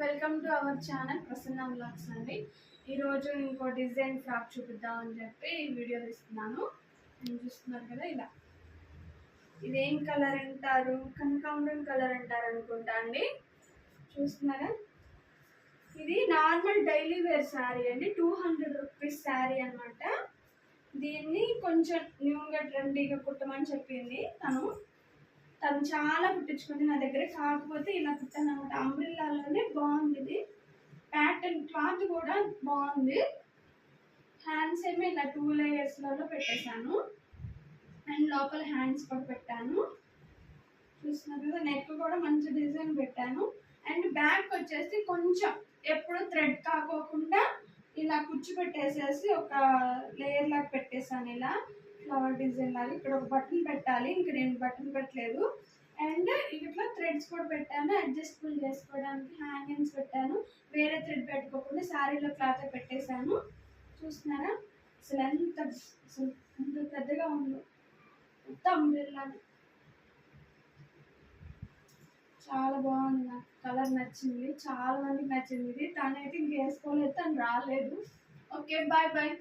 Welcome to our channel Prasanna vlogs అండి. ఈరోజు ఇంకో డిజైన్ ఫ్రాక్ చూపిద్దామని చెప్పి ఈ వీడియో తీస్తున్నాను. నేను చూస్తున్నారు కదా, ఇలా ఇదేం కలర్ అంటారు, కనకాంబరం కలర్ అంటారు అనుకుంటా అండి. చూస్తున్నారా, ఇది నార్మల్ డైలీ వేర్ శారీ అండి. 200 రూపీస్ శారీ అనమాట. దీన్ని కొంచెం న్యూగా ట్రెండీగా కుట్టమని చెప్పింది తను చాలా కుట్టించుకుంది నా దగ్గర. కాకపోతే ఇలా కుట్టాను అనమాట. అంబ్రిల్లాలోనే బాగుంది ఇది. ప్యాటర్న్ క్లాత్ కూడా బాగుంది. హ్యాండ్స్ ఏమో ఇలా 2 లేయర్స్లలో పెట్టేశాను. అండ్ లోపల హ్యాండ్స్ కూడా పెట్టాను. చూస్తున్నారు కదా, నెక్ కూడా మంచి డిజైన్ పెట్టాను. అండ్ బ్యాక్ వచ్చేసి కొంచెం ఎప్పుడు థ్రెడ్ కాకోకుండా ఇలా కుచ్చు పెట్టేసేసి ఒక లేయర్ లాగా పెట్టేశాను. ఇలా ఫ్లవర్ డిజైన్ లాగా ఇక్కడ ఒక బటన్ పెట్టాలి, ఇంక నేను బటన్ పెట్టలేదు. అండ్ ఇట్లా థ్రెడ్స్ కూడా పెట్టాను, అడ్జస్టబుల్ చేసుకోవడానికి హ్యాంగింగ్స్ పెట్టాను. వేరే థ్రెడ్ పెట్టుకోకుండా శారీలో క్లాత్ పెట్టేశాను. చూస్తున్నారా, అసలు ఎంత పెద్దగా ఉందో. మొత్తం అంబ్రెల్లా, చాలా బాగుంది. నాకు కలర్ నచ్చింది, చాలా మందికి నచ్చింది ఇది. తనైతే ఇంక వేసుకోలేదు, తను రాలేదు. Okay, bye bye.